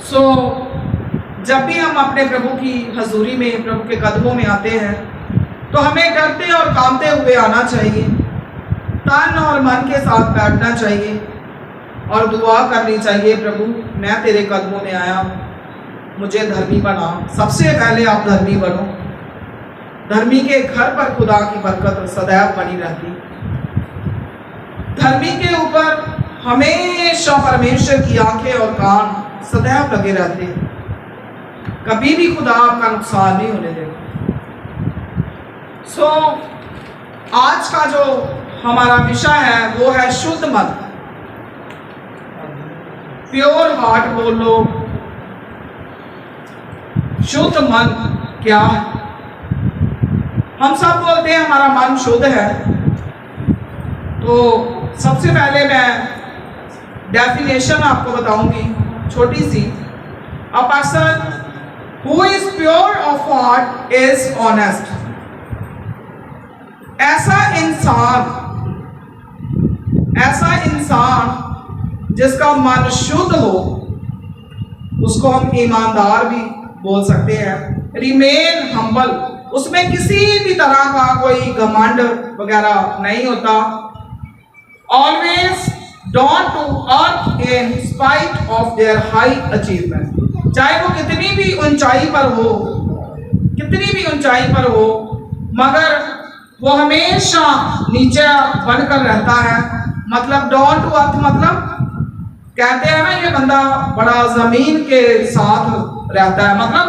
सो जब भी हम अपने प्रभु की हजूरी में, प्रभु के कदमों में आते हैं, तो हमें डरते और कांपते हुए आना चाहिए, तन और मन के साथ बैठना चाहिए और दुआ करनी चाहिए, प्रभु मैं तेरे कदमों में आया, मुझे धर्मी बना। सबसे पहले आप धर्मी बनो। धर्मी के घर पर खुदा की बरकत सदैव बनी रहती। धर्मी के ऊपर हमेशा परमेश्वर की आंखें और कान सदैव लगे रहते हैं, कभी भी खुदा आपका नुकसान नहीं होने देगा। सो आज का जो हमारा विषय है वो है शुद्ध मन। प्योर हार्ट बोल लो। शुद्ध मन क्या है? हम सब बोलते हैं हमारा मन शुद्ध है, तो सबसे पहले मैं डेफिनेशन आपको बताऊंगी छोटी सी। A person who is pure of heart is honest. ऐसा इंसान जिसका मन शुद्ध हो उसको हम ईमानदार भी बोल सकते हैं। रिमेन हम्बल, उसमें किसी भी तरह का कोई घमंड वगैरह नहीं होता। Always down to earth in spite of their high achievement. चाहे वो कितनी भी ऊंचाई पर हो, मगर वो हमेशा नीचे बनकर रहता है। मतलब डाउन टू अर्थ, मतलब कहते हैं ना ये बंदा बड़ा जमीन के साथ रहता है, मतलब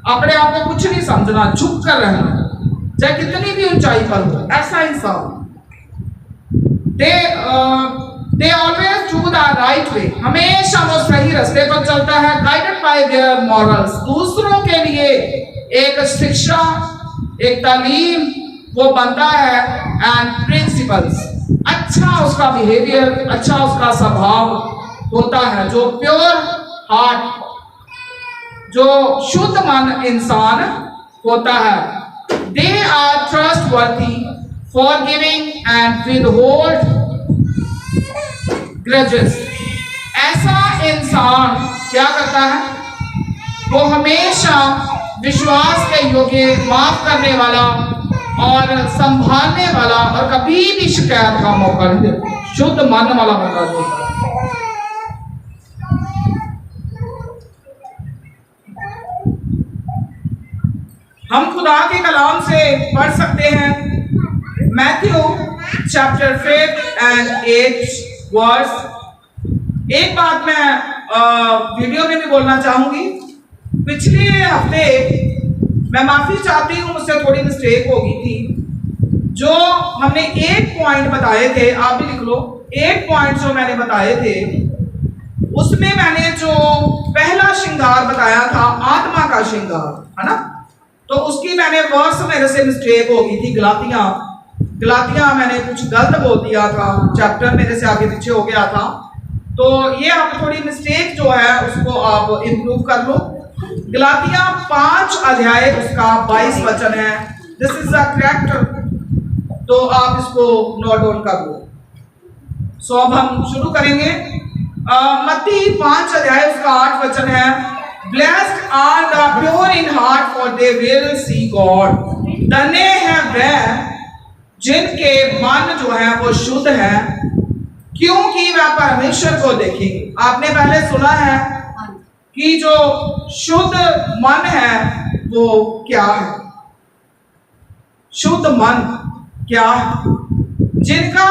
अपने आप को कुछ नहीं समझना, झुक कर रहना, चाहे कितनी भी ऊंचाई पर हो। ऐसा इंसान they always do the right way, हमेशा वो सही रास्ते पर चलता है। गाइडेड बाय देयर मॉरल्स, दूसरों के लिए एक शिक्षा, एक तालीम वो बनता है। एंड प्रिंसिपल्स, अच्छा उसका बिहेवियर, अच्छा उसका स्वभाव होता है। जो प्योर हार्ट, जो शुद्ध मन इंसान होता है, they are trustworthy, forgiving and withhold grudges. ऐसा इंसान क्या करता है? वो हमेशा विश्वास के योग्य, माफ करने वाला और संभालने वाला, और कभी भी शिकायत का मौका नहीं देता। शुद्ध मन वाला होता है। हम खुदा के कलाम से पढ़ सकते हैं मैथ्यू चैप्टर 5 एंड 8 वर्स। एक बात मैं वीडियो में भी बोलना चाहूंगी। पिछले हफ्ते मैं माफी चाहती हूँ, मुझसे थोड़ी मिस्टेक हो गई थी। जो हमने 8 पॉइंट बताए थे, आप भी लिख लो, 8 पॉइंट जो मैंने बताए थे, उसमें मैंने जो पहला श्रृंगार बताया था आत्मा का श्रृंगार, है ना, तो उसकी मैंने वर्स मेरे से मिस्टेक हो गई थी। गलातियां मैंने कुछ गलत बोल दिया था, चैप्टर मेरे से आगे पीछे हो गया था। तो ये आप थोड़ी मिस्टेक जो है उसको आप इम्प्रूव कर लो। गलातियां 5 अध्याय उसका 22 वचन है। दिस इज द करेक्ट, तो आप इसको नोट डाउन कर लो। सो अब हम शुरू करेंगे। मत्ती 5 अध्याय उसका 8 वचन है। Blessed are the pure in heart, for they will see God. धन्य हैं वह जिनके मन जो है वो शुद्ध है, क्योंकि वह परमेश्वर को देखेंगे। आपने पहले सुना है कि जो शुद्ध मन है वो क्या है? शुद्ध मन क्या है? जिनका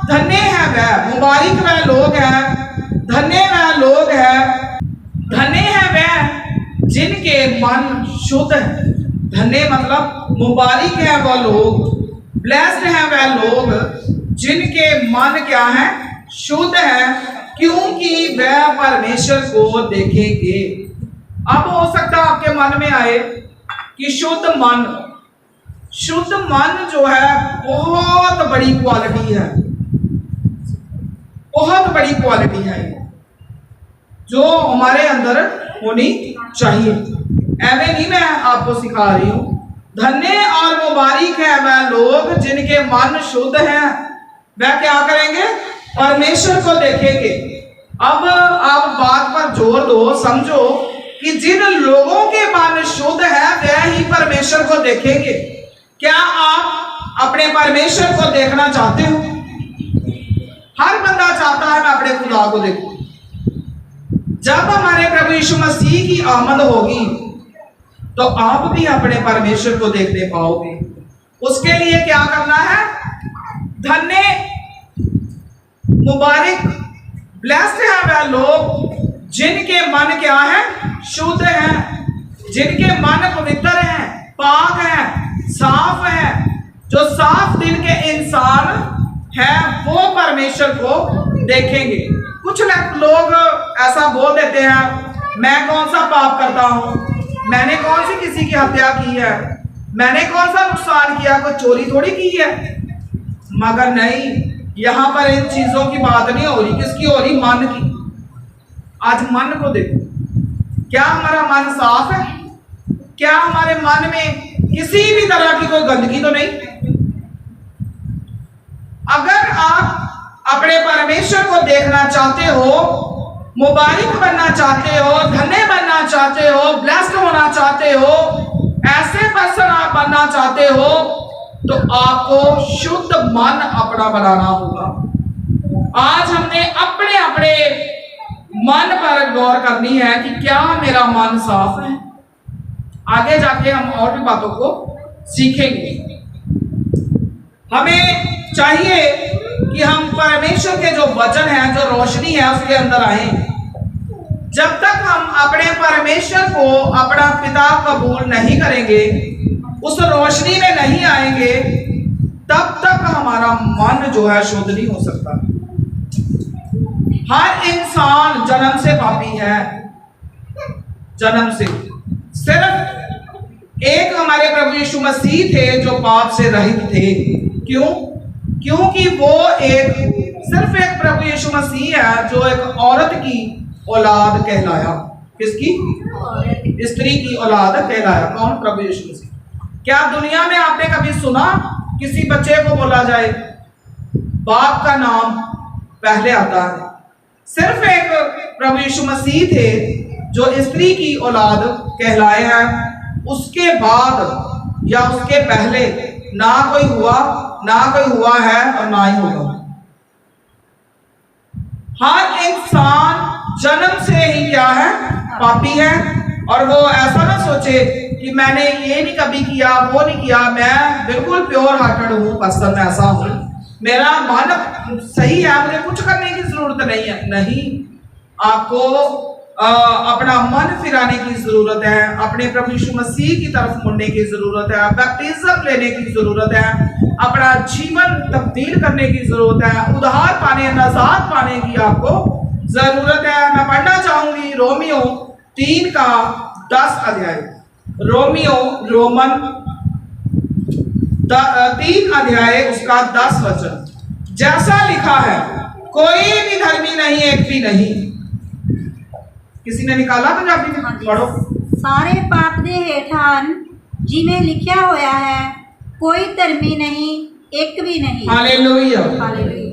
धन्य है वह, मुबारक वह लोग हैं, धन्य वह लोग हैं, धन्य है वह जिनके मन शुद्ध है। धन्य मतलब मुबारक है वह लोग, ब्लेस्ड है वह लोग जिनके मन क्या है? शुद्ध है, क्योंकि वह परमेश्वर को देखेंगे। अब हो सकता है आपके मन में आए कि शुद्ध मन जो है बहुत बड़ी क्वालिटी है, बहुत बड़ी क्वालिटी है जो हमारे अंदर होनी चाहिए। ऐसे नहीं मैं आपको सिखा रही हूं। धन्य और मुबारक है वह लोग जिनके मन शुद्ध हैं, वह क्या करेंगे? परमेश्वर को देखेंगे। अब आप बात पर जोर दो, समझो कि जिन लोगों के मन शुद्ध है वह ही परमेश्वर को देखेंगे। क्या आप अपने परमेश्वर को देखना चाहते हो? हर बंदा चाहता है मैं अपने खुदा को देखूं। जब हमारे प्रभु यीशु मसीह की आमद होगी तो आप भी अपने परमेश्वर को देखने पाओगे। उसके लिए क्या करना है? धन्य, मुबारक, ब्लेस्ड है वह लोग जिनके मन क्या है? शुद्ध हैं, जिनके मन पवित्र हैं, पाक हैं, साफ हैं। जो साफ दिल के इंसान हैं वो परमेश्वर को देखेंगे। कुछ लोग ऐसा बोल देते हैं, मैं कौन सा पाप करता हूं, मैंने कौन सी किसी की हत्या की है, मैंने कौन सा नुकसान किया, कोई चोरी थोड़ी की है। मगर नहीं, यहां पर इन चीजों की बात नहीं हो रही। किसकी हो रही? मन की। आज मन को देखो, क्या हमारा मन साफ है? क्या हमारे मन में किसी भी तरह की कोई गंदगी तो नहीं? अगर आप अपने परमेश्वर को देखना चाहते हो, मुबारक बनना चाहते हो, धन्य बनना चाहते हो, ब्लेस्ड होना चाहते हो, ऐसे पर्सन आप बनना चाहते हो, तो आपको शुद्ध मन अपना बनाना होगा। आज हमने अपने अपने मन पर गौर करनी है कि क्या मेरा मन साफ है। आगे जाके हम और भी बातों को सीखेंगे। हमें चाहिए कि हम परमेश्वर के जो वचन है, जो रोशनी है, उसके अंदर आए। जब तक हम अपने परमेश्वर को अपना पिता कबूल नहीं करेंगे, उस रोशनी में नहीं आएंगे, तब तक हमारा मन जो है शुद्ध नहीं हो सकता। हर इंसान जन्म से पापी है, जन्म से। सिर्फ एक हमारे प्रभु यीशु मसीह थे जो पाप से रहित थे। क्यों? क्योंकि वो सिर्फ एक प्रभु यीशु मसीह है जो एक औरत की औलाद कहलाया। किसकी? स्त्री की औलाद कहलाया। कौन? प्रभु यीशु मसीह। क्या दुनिया में आपने कभी सुना किसी बच्चे को बोला जाए बाप का नाम पहले आता है? सिर्फ एक प्रभु यीशु मसीह थे जो स्त्री की औलाद कहलाए हैं। उसके बाद या उसके पहले ना कोई हुआ है और ना ही होगा। हर इंसान जन्म से ही क्या है? पापी है। और वो ऐसा ना सोचे कि मैंने ये नहीं कभी किया, वो नहीं किया, मैं बिल्कुल प्योर हार्टेड हूँ, पर्सन ऐसा हूँ, मेरा मन सही है, मुझे कुछ करने की जरूरत नहीं है। नहीं, आपको अपना मन फिराने की जरूरत है, अपने प्रभु यीशु मसीह की तरफ मुड़ने की जरूरत है, बैप्टिज्म लेने की जरूरत है, अपना जीवन तब्दील करने की जरूरत है, उद्धार पाने, नजात पाने की आपको जरूरत है। मैं पढ़ना चाहूंगी रोमियो 3 का 10 अध्याय। रोमन 3 अध्याय उसका 10 वचन। जैसा लिखा है, कोई भी धर्मी नहीं, एक भी नहीं। किसी ने निकाला पंजाबी में? पढ़ो। सारे पाप दे हेठान जिन्हें लिखा होया है, कोई धर्मी नहीं, एक भी नहीं। हालेलुया। हालेलुया।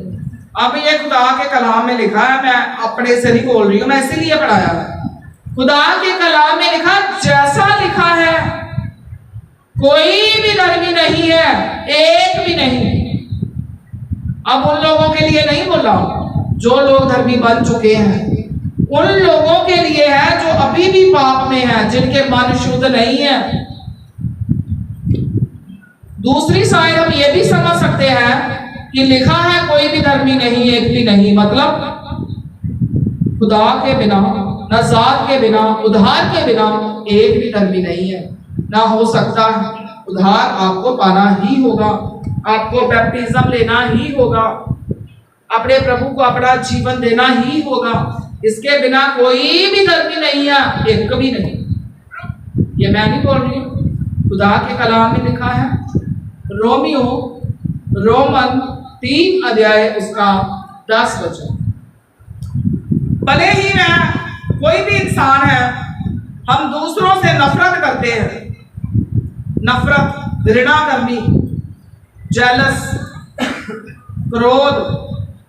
अब ये खुदा के कलाम में लिखा है, मैं अपने से नहीं बोल रही हूँ, मैं इसीलिए पढ़ाया है। खुदा के कलाम में लिखा, जैसा लिखा है, कोई भी धर्मी नहीं है, एक भी नहीं। अब उन लोगों के लिए नहीं बोला जो लोग धर्मी बन चुके हैं, उन लोगों के लिए है जो अभी भी पाप में है, जिनके मन शुद्ध नहीं है। दूसरी साइड हम ये भी समझ सकते हैं कि लिखा है कोई भी धर्मी नहीं, एक भी नहीं, मतलब खुदा के बिना, नजात के बिना, उद्धार के बिना एक भी धर्मी नहीं है, ना हो सकता है। उद्धार आपको पाना ही होगा, आपको बैप्टिज्म लेना ही होगा, अपने प्रभु को अपना जीवन देना ही होगा। इसके बिना कोई भी धर्मी नहीं है, एक भी नहीं। ये मैं नहीं बोल रही हूँ, खुदा के कलाम में लिखा है। रोमन 3 अध्याय उसका 10 वचन। भले ही मैं कोई भी इंसान है, हम दूसरों से नफरत करते हैं, नफरत, घृणा करनी, जेलस, क्रोध,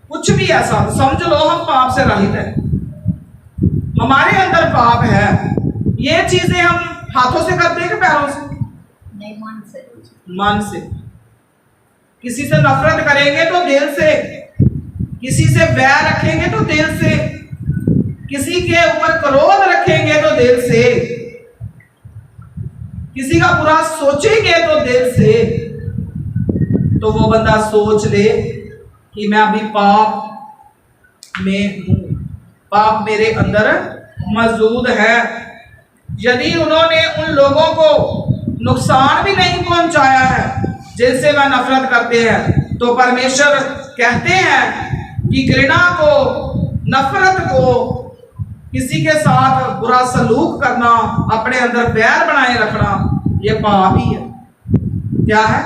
कुछ भी ऐसा समझ लो हम पाप से रहित हैं। हमारे अंदर पाप है, ये चीजें हम हाथों से करते हैं कि पैरों से? नहीं, मन से। मन से। किसी से नफरत करेंगे तो दिल से, किसी से वैर रखेंगे तो दिल से, किसी के ऊपर क्रोध रखेंगे तो दिल से, किसी का बुरा सोचेंगे तो दिल से। तो वो बंदा सोच ले कि मैं अभी पाप में हूं, पाप मेरे अंदर मौजूद है। यदि उन्होंने उन लोगों को नुकसान भी नहीं पहुंचाया है जिनसे वह नफरत करते हैं, तो परमेश्वर कहते हैं कि घृणा को, नफरत को, किसी के साथ बुरा सलूक करना, अपने अंदर बैर बनाए रखना, ये पाप ही है। क्या है?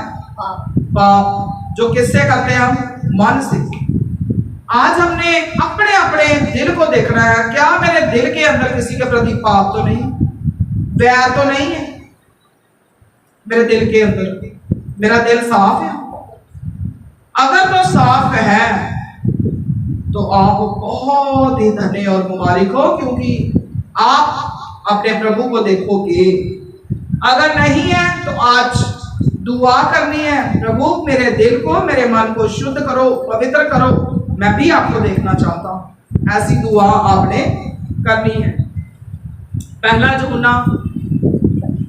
पाप। जो किससे करते हैं हम? मन से। आज हमने अपने अपने दिल को देखना है, क्या मेरे दिल के अंदर किसी के प्रति पाप तो नहीं, वैर तो नहीं है मेरे दिल के अंदर? मेरा दिल साफ है? अगर तो साफ है तो आप बहुत ही धन्य और मुबारक हो, क्योंकि आप अपने प्रभु को देखोगे। अगर नहीं है तो आज दुआ करनी है, प्रभु मेरे दिल को, मेरे मन को शुद्ध करो, पवित्र करो, मैं भी आपको देखना चाहता हूं। ऐसी दुआ आपने करनी है। पहला यूहन्ना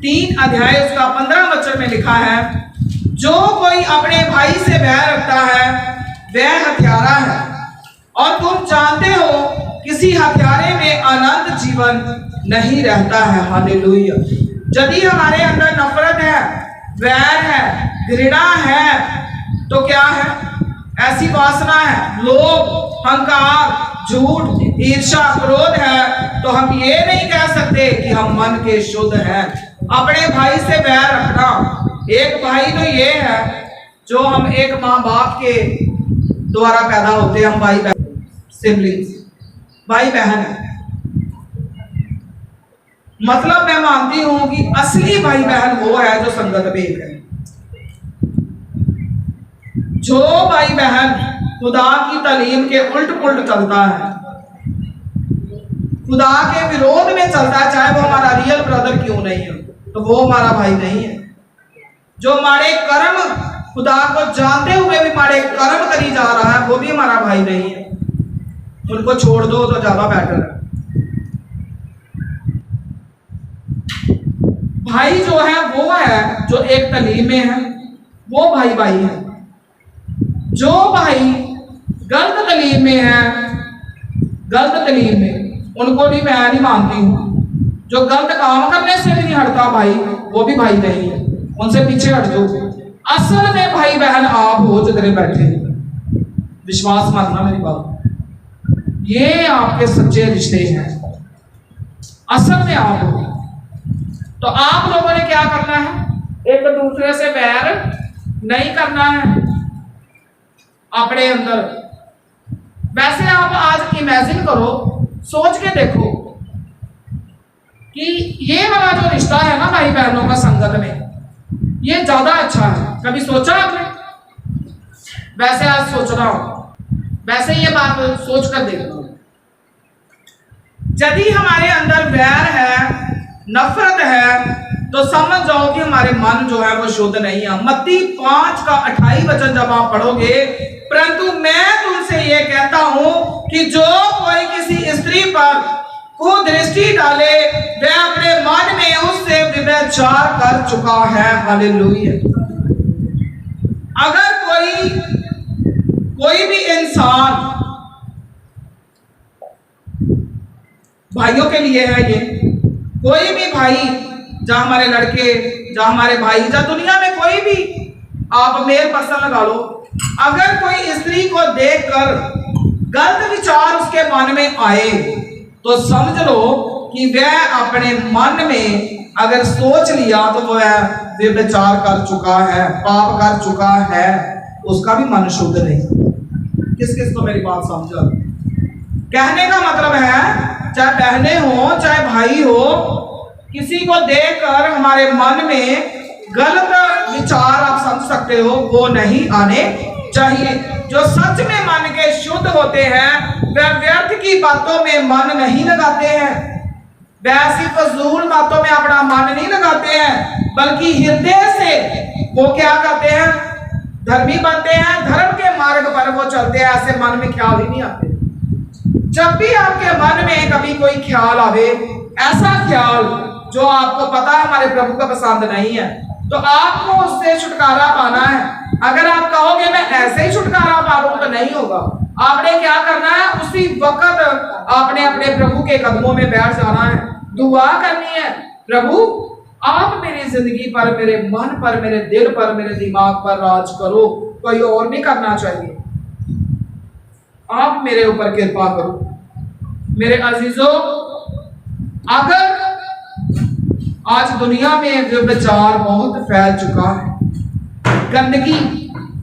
3 अध्याय उसका 15 वचन में लिखा है, जो कोई अपने भाई से बैर रखता है वह हत्यारा है, और तुम जानते हो किसी हत्यारे में अनंत जीवन नहीं रहता है। हालेलुया। यदि हमारे अंदर नफरत है, वैर है, घृणा है, तो क्या है? ऐसी वासना है, लोभ, अहंकार, झूठ, ईर्ष्या, क्रोध है, तो हम ये नहीं कह सकते कि हम मन के शुद्ध हैं। अपने भाई से बैर रखना, एक भाई तो ये है जो हम एक माँ बाप के द्वारा पैदा होते हैं, हम भाई बहन, सिबलिंग्स, भाई बहन है। मतलब मैं मानती हूं कि असली भाई बहन वो है जो संगत में एक है। जो भाई बहन खुदा की तालीम के उल्ट पुल्ट चलता है, खुदा के विरोध में चलता है, चाहे वो हमारा रियल ब्रदर क्यों नहीं है, तो वो हमारा भाई नहीं है। जो माड़े कर्म, खुदा को जानते हुए भी माड़े कर्म करी जा रहा है, वो भी हमारा भाई नहीं है। उनको छोड़ दो तो ज्यादा बेटर है। भाई जो है वो है जो एक तालीम में है, वो भाई भाई है। जो भाई गलत तालीम में है, गलत तालीम में, उनको भी मैं नहीं मानती हूं। जो गलत काम करने से भी नहीं हटता भाई, वो भी भाई नहीं है, उनसे पीछे हट जाओ। असल में भाई बहन आप हो जितने बैठे, विश्वास मानना मेरी बात, ये आपके सच्चे रिश्ते हैं, असल में आप हो। तो आप लोगों ने क्या करना है? एक दूसरे से बैर नहीं करना है अपने अंदर। वैसे आप आज इमेजिन करो, सोच के देखो कि ये वाला जो रिश्ता है ना भाई बहनों का संगत में, ये ज्यादा अच्छा है। कभी सोचा आपने? वैसे आज सोच रहा हूं, वैसे ये बात सोच कर देखना। यदि हमारे अंदर वैर है, नफरत है, तो समझ जाओ कि हमारे मन जो है वो शुद्ध नहीं है। मत्ती 5 का 28 वचन जब आप पढ़ोगे, परंतु मैं तुमसे ये कहता हूं कि जो कोई किसी स्त्री पर कुदृष्टि डाले वह अपने मन में उससे व्यभिचार कर चुका है। हालेलुया। अगर कोई भी इंसान, भाइयों के लिए है ये, कोई भी भाई, जहां हमारे लड़के, जहां हमारे भाई, जहां दुनिया में कोई भी आप मेल पर्सन लगा लो, अगर कोई स्त्री को देखकर गलत विचार उसके मन में आए, तो समझ लो कि वह अपने मन में अगर सोच लिया तो वह व्यभिचार कर चुका है, पाप कर चुका है, उसका भी मन शुद्ध नहीं। किस किस को मेरी बात समझा? कहने का मतलब है, चाहे बहनें हो चाहे भाई हो, किसी को देखकर हमारे मन में गलत विचार आप समझ सकते हो, वो नहीं आने चाहिए। जो सच में मन के शुद्ध होते हैं वह व्यर्थ की बातों में मन नहीं लगाते हैं, वैसी फजूल बातों में अपना मन नहीं लगाते हैं, बल्कि हृदय से वो क्या करते हैं, धर्मी बनते हैं, धर्म के मार्ग पर वो चलते हैं। ऐसे मन में ख्याल ही नहीं आते। जब भी आपके मन में कभी कोई ख्याल आवे, ऐसा ख्याल जो आपको पता है हमारे प्रभु का पसंद नहीं है, तो आपको उससे छुटकारा पाना है। अगर आप कहोगे मैं ऐसे ही छुटकारा पा लूं, तो नहीं होगा। आपने क्या करना है, उसी वक्त आपने अपने प्रभु के कदमों में बैठ जाना है, दुआ करनी है, प्रभु आप मेरी जिंदगी पर, मेरे मन पर, मेरे दिल पर, मेरे दिमाग पर राज करो, कोई और नहीं करना चाहिए, आप मेरे ऊपर कृपा करो। मेरे अजीजों, अगर आज दुनिया में व्यभिचार बहुत फैल चुका है, गंदगी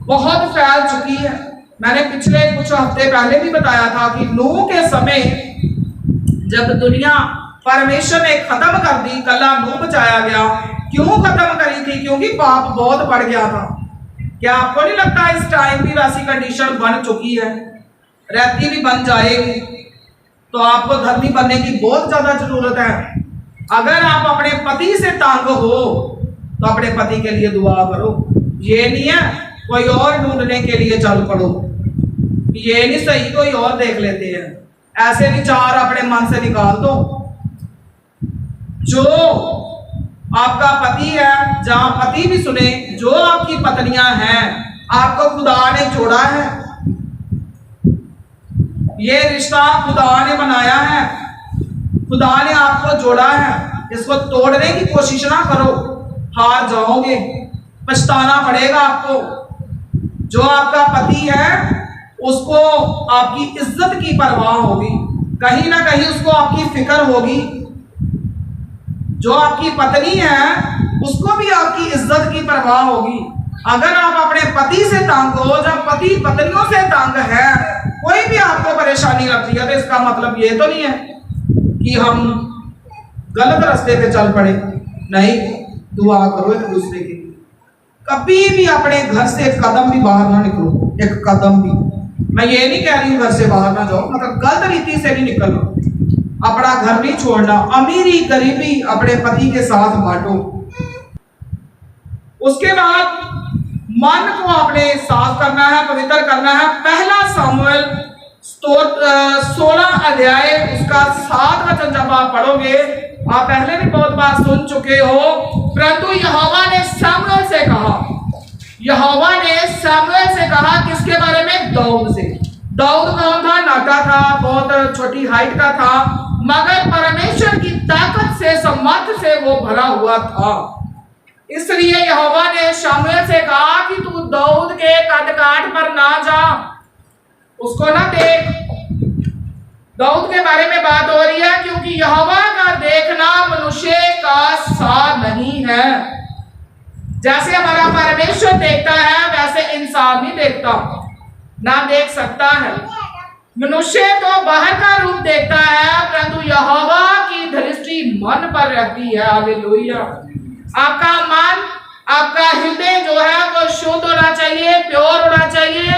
बहुत फैल चुकी है। मैंने पिछले कुछ हफ्ते पहले भी बताया था कि नूह के समय जब दुनिया परमेश्वर ने खत्म कर दी, कल्ला नूह बचाया गया। क्यों खत्म करी थी? क्योंकि पाप बहुत बढ़ गया था। क्या आपको नहीं लगता इस टाइम भी वैसी कंडीशन बन चुकी है, रहती भी बन जाएगी? तो आपको धर्मी बनने की बहुत ज्यादा जरूरत है। अगर आप अपने पति से तंग हो तो अपने पति के लिए दुआ करो। ये नहीं है कोई और ढूंढने के लिए चल पड़ो, ये नहीं सही कोई और देख लेते हैं। ऐसे विचार अपने मन से निकाल दो। जो आपका पति है, जहां पति भी सुने, जो आपकी पत्नियां हैं, आपको खुदा ने जोड़ा है, ये रिश्ता खुदा ने बनाया है, खुदा ने आपको जोड़ा है। इसको तोड़ने की कोशिश ना करो, हार जाओगे, पछताना पड़ेगा आपको। जो आपका पति है उसको आपकी इज्जत की परवाह होगी, कहीं ना कहीं उसको आपकी फिक्र होगी। जो आपकी पत्नी है उसको भी आपकी इज्जत की परवाह होगी। अगर आप अपने पति से तंग हो, जब पति पत्नियों से तंग है, कोई भी आपको परेशानी लगती है, तो इसका मतलब ये तो नहीं है कि हम गलत रास्ते पे चल पड़े। नहीं, दुआ करो एक दूसरे के लिए। कभी भी अपने घर से एक कदम भी बाहर ना निकलो, एक कदम भी। मैं ये नहीं कह रही हूं घर से बाहर ना जाओ, मतलब गलत रीति से नहीं निकलना, अपना घर नहीं छोड़ना। अमीरी गरीबी अपने पति के साथ बांटो। उसके बाद मन को अपने साफ करना है, पवित्र करना है। पहला सामुएल 16 अध्याय उसका 7 वचन जब आप पढ़ोगे, आप पहले भी बहुत बार सुन चुके हो, परंतु यहोवा ने सामुएल से कहा, यहोवा ने सामुएल से कहा किसके बारे में? दाऊद से। दाऊद कौन था? नाटा था, बहुत छोटी हाइट का था, मगर परमेश्वर की ताकत से, सामर्थ से वो भरा हुआ था। इसलिए यहोवा ने सामुएल से कहा कि तू दाऊद के कदकाठ पर ना जा, उसको ना देख। दाऊद के बारे में बात हो रही है, क्योंकि यहोवा का देखना मनुष्य का सा नहीं है। जैसे हमारा परमेश्वर देखता है वैसे इंसान नहीं देखता, ना देख सकता है। मनुष्य तो बाहर का रूप देखता है, परंतु यहोवा की दृष्टि मन पर रहती है। हालेलुया। आपका मन, आपका हृदय जो है वो शुद्ध होना चाहिए, प्योर होना चाहिए,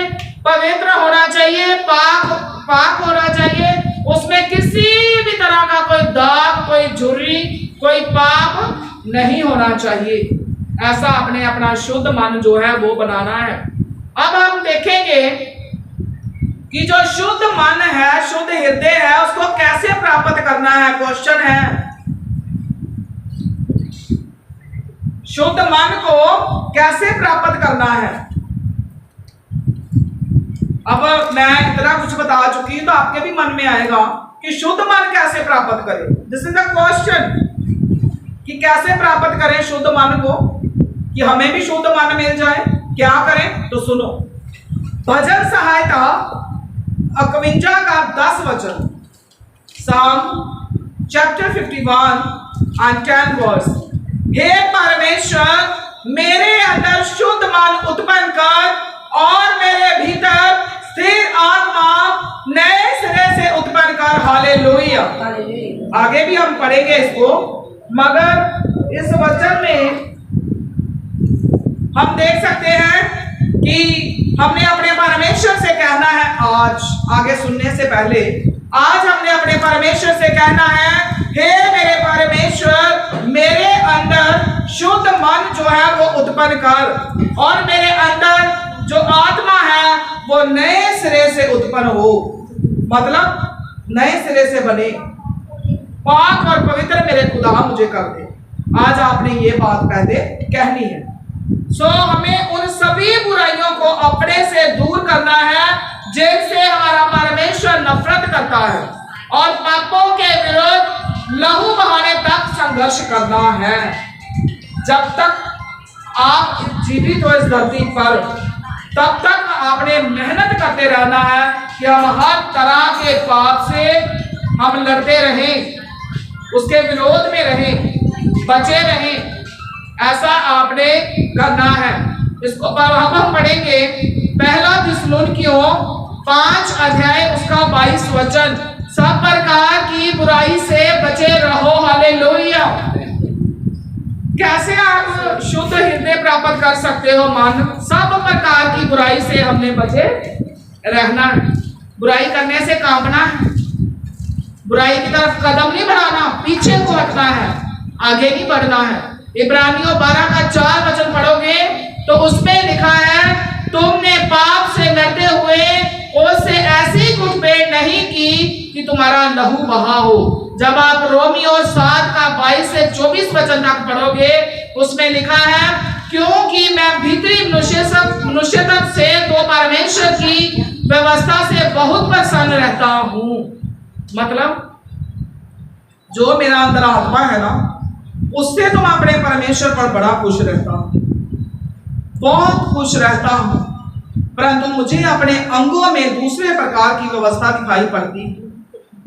पवित्र होना चाहिए, पाक होना चाहिए। उसमें किसी भी तरह का कोई दाग, कोई झुर्री, कोई पाप नहीं होना चाहिए। ऐसा आपने अपना शुद्ध मन जो है वो बनाना है। अब हम देखेंगे कि जो शुद्ध मन है, शुद्ध हृदय है, उसको कैसे प्राप्त करना है। क्वेश्चन है, शुद्ध मन को कैसे प्राप्त करना है। अब मैं इतना कुछ बता चुकी हूं, तो आपके भी मन में आएगा कि शुद्ध मन कैसे प्राप्त करें। दिस इज द क्वेश्चन कि कैसे प्राप्त करें शुद्ध मन को, कि हमें भी शुद्ध मन मिल जाए। क्या करें? तो सुनो, भजन सहायता 51 का 10 वचन, Psalm chapter 51 and 10 वर्स। हे परमेश्वर, मेरे अंदर शुद्ध मन उत्पन्न कर और मेरे भीतर स्थिर आत्मा नए सिरे से उत्पन्न कर। हालेलुया। आगे भी हम पढ़ेंगे इसको, मगर इस वचन में हम देख सकते हैं कि हमने अपने परमेश्वर से कहना है, आ आज आगे सुनने से पहले आज हमने अपने परमेश्वर से कहना है, हे मेरे परमेश्वर, मेरे अंदर शुद्ध मन जो है वो उत्पन्न कर और मेरे अंदर जो आत्मा है वो नए सिरे से उत्पन्न हो, मतलब नए सिरे से बने, पाक और पवित्र मेरे खुदा मुझे कर दे। आज आपने ये बात पहले कहनी है। हमें उन सभी बुराइयों को अपने से दूर करना है जिनसे हमारा परमेश्वर नफरत करता है और पापों के विरुद्ध लहू बहाने तक संघर्ष करना है। जब तक आप जीवित हो इस धरती पर, तब तक आपने मेहनत करते रहना है कि हम हर तरह के पाप से हम लड़ते रहें, उसके विरोध में रहें, बचे रहें। ऐसा आपने करना है। इसको हम पढ़ेंगे पहला थिस्सलुनीकियों 5 अध्याय उसका 22 वचन। सब प्रकार की बुराई से बचे रहो। हालेलुया। कैसे आप शुद्ध हृदय प्राप्त कर सकते हो? मान सब प्रकार की बुराई से हमने बचे रहना है। बुराई करने से कांपना है, बुराई की तरफ कदम नहीं बढ़ाना, पीछे को हटना है, आगे नहीं बढ़ना है। इब्रानियों 12 का 4 वचन पढ़ोगे तो उसमें लिखा है, तुमने पाप से लड़ते हुए उससे ऐसी कुटपेट नहीं की कि तुम्हारा लहू बहा हो। जब आप रोमियो 7 का 22 से 24 वचन तक पढ़ोगे उसमें लिखा है, क्योंकि मैं भीतरी मनुष्यत्व से तो परमेश्वर की व्यवस्था से बहुत प्रसन्न रहता हूँ। मतलब जो मेरा अंदर आत्मा है ना, उससे तो मैं अपने परमेश्वर पर बड़ा खुश रहता हूँ, बहुत खुश रहता हूँ, परंतु मुझे अपने अंगों में दूसरे प्रकार की व्यवस्था दिखाई पड़ती है।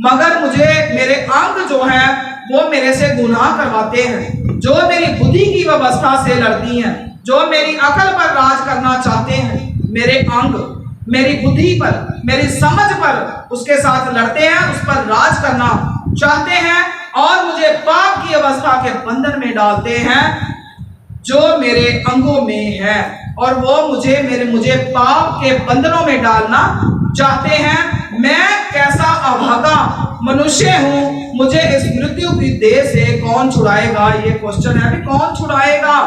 मगर मुझे मेरे अंग जो है वो मेरे से गुनाह करवाते हैं, जो मेरी बुद्धि की व्यवस्था से लड़ती हैं, जो मेरी अकल पर राज करना चाहते हैं। मेरे अंग मेरी बुद्धि पर, मेरी समझ पर उसके साथ लड़ते हैं, उस पर राज करना चाहते हैं और मुझे पाप की अवस्था के बंधन में डालते हैं जो मेरे अंगों में है, और वो मुझे पाप के बंधनों में डालना चाहते हैं। मैं कैसा अभागा मनुष्य हूँ, मुझे इस मृत्यु की देह से कौन छुड़ाएगा? ये क्वेश्चन है, कौन छुड़ाएगा?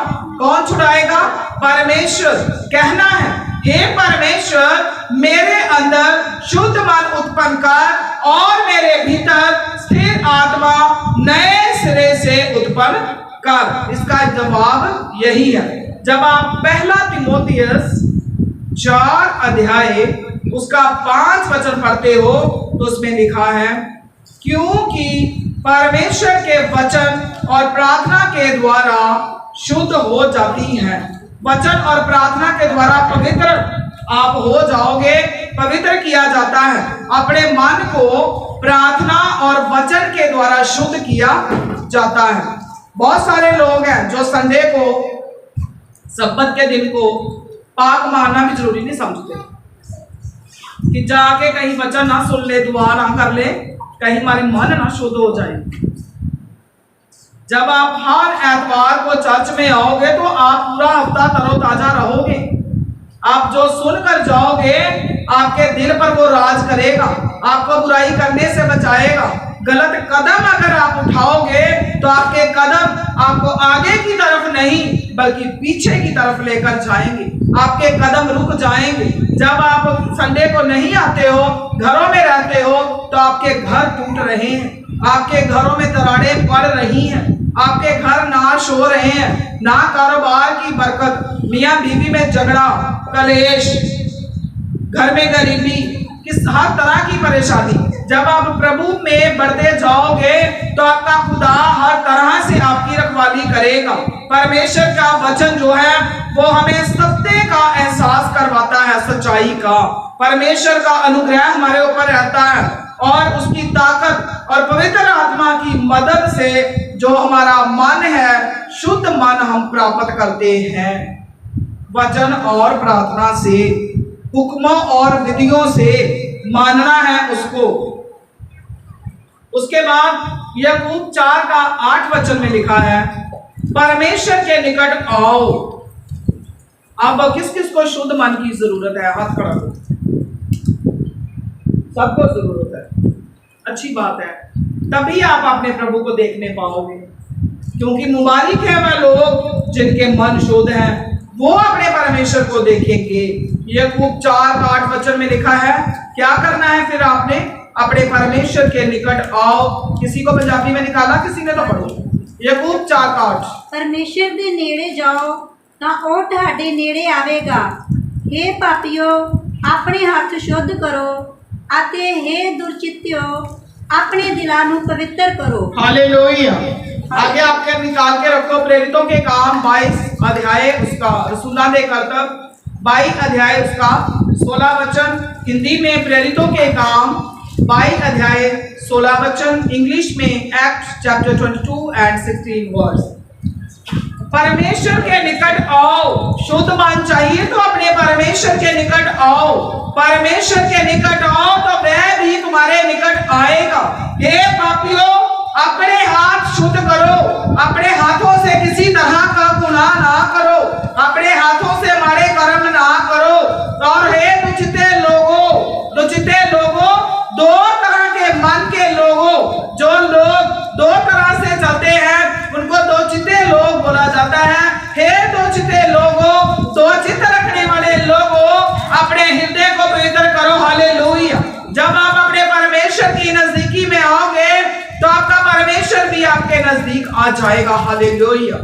कौन छुड़ाएगा? परमेश्वर। कहना है, हे परमेश्वर, मेरे अंदर शुद्ध मन उत्पन्न कर और मेरे भीतर स्थिर आत्मा नए सिरे से उत्पन्न कर। इसका जवाब यही है। जब आप पहला तीमुथियुस 4 अध्याय उसका 5 वचन पढ़ते हो तो उसमें लिखा है, क्योंकि परमेश्वर के वचन और प्रार्थना के द्वारा शुद्ध हो जाती हैं। वचन और प्रार्थना के द्वारा पवित्र आप हो जाओगे, पवित्र किया जाता है। अपने मन को प्रार्थना और वचन के द्वारा शुद्ध किया जाता है। बहुत सारे लोग हैं जो संडे को, सब्बत के दिन को पाक मानना भी जरूरी नहीं समझते कि जाके कहीं वचन ना सुन ले, दुआ ना कर ले, कहीं हमारे मन ना शुद्ध हो जाए। जब आप हर एतवार को चर्च में आओगे तो आप पूरा हफ्ता तरोताजा रहोगे। आप जो सुनकर जाओगे आपके दिल पर वो राज करेगा, आपको बुराई करने से बचाएगा। गलत कदम अगर आप उठाओगे तो आपके कदम आपको आगे की तरफ नहीं बल्कि पीछे की तरफ लेकर जाएंगे, आपके कदम रुक जाएंगे। जब आप संडे को नहीं आते हो, घरों में रहते हो, तो आपके घर टूट रहे हैं, आपके घरों में दरारें पड़ रही हैं, आपके घर नाश हो रहे हैं, ना कारोबार की बरकत, मियां बीवी में झगड़ा, कलेश, घर में गरीबी, किस हर तरह की परेशानी। जब आप प्रभु में बढ़ते जाओगे तो आपका खुदा हर तरह से आपकी रखवाली करेगा। परमेश्वर का वचन जो है वो हमें सत्य का एहसास करवाता है, सच्चाई का। परमेश्वर का अनुग्रह हमारे ऊपर रहता है और उसकी ताकत और पवित्र आत्मा की मदद से जो हमारा मन है, शुद्ध मन हम प्राप्त करते हैं वचन और प्रार्थना से, हुक्मों और विधियों से मानना है उसको। उसके बाद याकूब 4 का 8 वचन में लिखा है, परमेश्वर के निकट आओ। अब किस किस को शुद्ध मन की जरूरत है? हाथ खड़ा करो। सबको जरूरत है। अच्छी बात है, तभी आप अपने प्रभु को देखने पाओगे, क्योंकि मुबारक है वह लोग जिनके मन शुद्ध हैं, वो अपने परमेश्वर को देखेंगे। याकूब 4:8 वचन में लिखा है, क्या करना है फिर आपने? अपने परमेश्वर के निकट आओ। किसी को पंजाबी में निकाला, किसी ने तो पढ़ो। याकूब 4:8। परमेश्वर दे नेड़े जाओ ਤਾਂ ਉਹ ਤੁਹਾਡੇ ਨੇੜੇ ਆਵੇਗਾ। हे ਪਾਪੀਓ, ਆਪਣੇ ਹੱਥ ਸ਼ੁੱਧ ਕਰੋ ਅਤੇ हे ਦੁਰਚਿੱਤਿਓ, ਆਪਣੇ दिलों ਨੂੰ पवित्र करो। हालेलुया। आगे आपके निकाल के रखो प्रेरितों के काम 22 अध्याय उसका रसूलों के कर्तव्य 22 अध्याय उसका 16 वचन। हिंदी में प्रेरितों के काम 22 अध्याय 16 वचन, इंग्लिश में एक्ट चैप्टर 22 एंड 16 वर्स। परमेश्वर के निकट आओ। शुद्ध मन चाहिए तो अपने परमेश्वर के निकट आओ। परमेश्वर के निकट आओ तो वह भी तुम्हारे निकट आएगा। हे पापियों, अपने हाथ शुद्ध करो, अपने हाथों से किसी तरह का गुनाह ना करो, अपने हाथों से माड़े कर्म ना करो। और हे दुचिते लोगों, दो तरह के मन के लोगों, जो लोग दो तरह से चलते हैं उनको दो चित्ते लोग बोला जाता है। हे दो चित्ते लोगों, दो चित्त रखने वाले लोगों, अपने हृदय को पवित्र करो। हालेलुया। जब आप अपने परमेश्वर की नजदीकी में आओगे तो आपका परमेश्वर भी आपके नजदीक आ जाएगा। हालेलुया।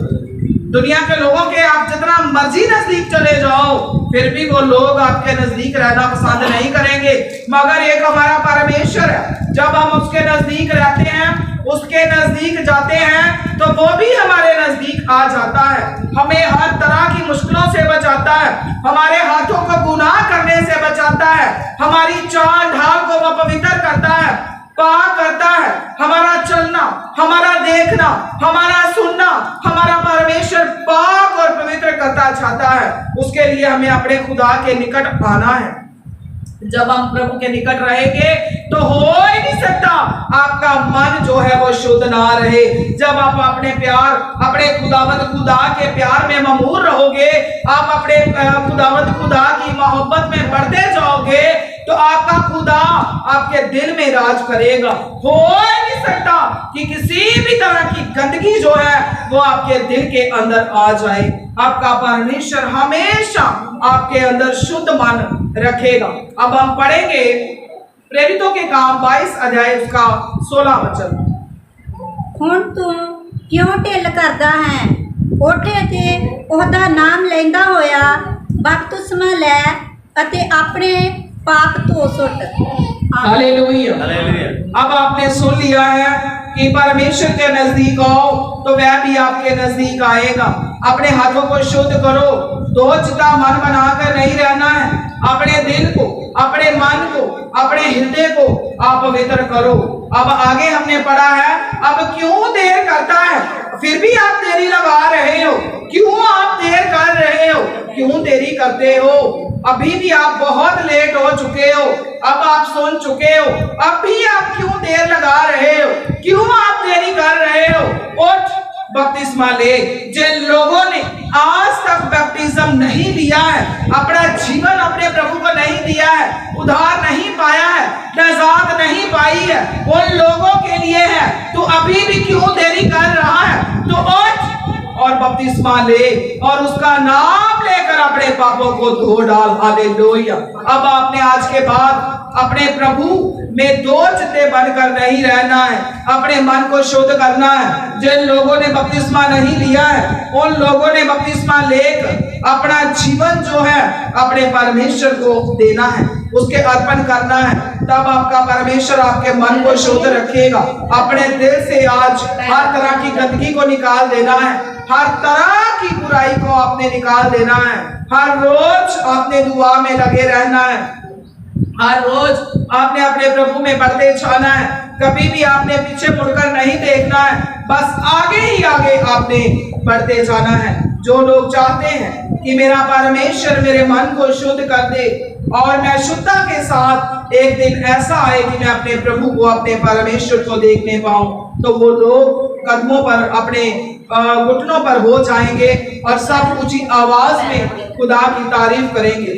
दुनिया के लोगों के आप जितना मर्जी नजदीक चले जाओ, फिर भी वो लोग आपके नजदीक रहना पसंद नहीं करेंगे, मगर एक हमारा परमेश्वर है। जब हम उसके नजदीक रहते हैं, उसके नजदीक जाते हैं, तो वो भी हमारे नजदीक आ जाता है, हमें हर तरह की मुश्किलों से बचाता है, हमारे हाथों को गुनाह करने से बचाता है, हमारी चाल ढाल को वो पवित्र करता है, पाक करता है। हमारा चलना, हमारा देखना, हमारा सुनना, हमारा परमेश्वर पाक और पवित्र करता चाहता है। उसके लिए हमें अपने खुदा के निकट आना है। जब हम प्रभु के निकट रहेंगे तो हो ही नहीं सकता आपका मन जो है वो शुद्ध ना रहे। जब आप अपने खुदा के प्यार में ममूर रहोगे, आप अपने खुदा की मोहब्बत में बढ़ते जाओगे, तो आपका खुदा आपके दिल में राज करेगा। हो ही नहीं सकता कि किसी भी तरह की गंदगी जो है वो आपके दिल के अंदर आ जाए। आपका परमेश्वर हमेशा आपके अंदर शुद्ध मन रखेगा। अब हम पढ़ेंगे प्रेरितों के काम 22 अध्याय उसका 16 वचन। ਹੁਣ ਤੂੰ ਕਿਉਂ ਢਿੱਲ ਕਰਦਾ ਹੈ? ਕੋਠੇ ਤੇ ਉਹਦਾ ਨਾਮ ਲੈਂਦਾ ਹੋਇਆ ਬਪਤਿਸਮਾ ਲੈ ਅਤੇ ਆਪਣੇ पाप तो सुट। हालेलुया। अब आपने सुन लिया है कि परमेश्वर के नजदीक आओ तो वह भी आपके नजदीक आएगा। अपने हाथों को शुद्ध करो, दो चिता मन बनाकर नहीं रहना है। अपने दिल को, अपने मन को, अपने हृदय को आप पवित्र करो। अब आगे हमने पढ़ा है, अब क्यों देर करता है? फिर भी आप देरी लगा रहे हो, क्यों आप देर कर रहे हो? क्यों देरी करते हो? अभी भी आप बहुत लेट हो चुके हो, अब आप सुन चुके हो, अब भी आप क्यों देर लगा रहे हो? क्यों आप देरी कर रहे हो? उठ, बपतिस्मा ले। जिन लोगों ने आज तक बपतिस्म नहीं लिया है, अपना जीवन अपने प्रभु को नहीं दिया है, उद्धार नहीं पाया है, नजात नहीं पाई है, उन लोगों के लिए है। तो अभी भी क्यों देरी कर रहा है? तो उठ और बपतिस्मा ले और उसका नाम लेकर अपने पापों को धो डाल। हालेलुया। अब आपने आज के बाद अपने प्रभु में दो चित्ते बनकर नहीं रहना है, अपने मन को शुद्ध करना है। जिन लोगों ने बपतिस्मा नहीं लिया है, उन लोगों ने बपतिस्मा लेकर अपना जीवन जो है अपने परमेश्वर को देना है, उसके अर्पण करना है। तब आपका परमेश्वर आपके मन को शुद्ध रखेगा। अपने दिल से आज हर तरह की गंदगी को निकाल देना है, हर तरह की बुराई को आपने निकाल देना है। हर रोज आपने दुआ में लगे रहना है, हर रोज आपने अपने प्रभु में बढ़ते जाना है। कभी भी आपने पीछे मुड़कर नहीं देखना है, बस आगे ही आगे आपने बढ़ते जाना है। जो लोग चाहते हैं कि मेरा परमेश्वर मेरे मन को शुद्ध कर दे और मैं शुद्धता के साथ एक दिन ऐसा आए कि मैं अपने प्रभु को, अपने परमेश्वर को देखने पाऊं, तो वो लोग कदमों पर, अपने घुटनों पर हो जाएंगे और सब ऊंची आवाज में खुदा की तारीफ करेंगे।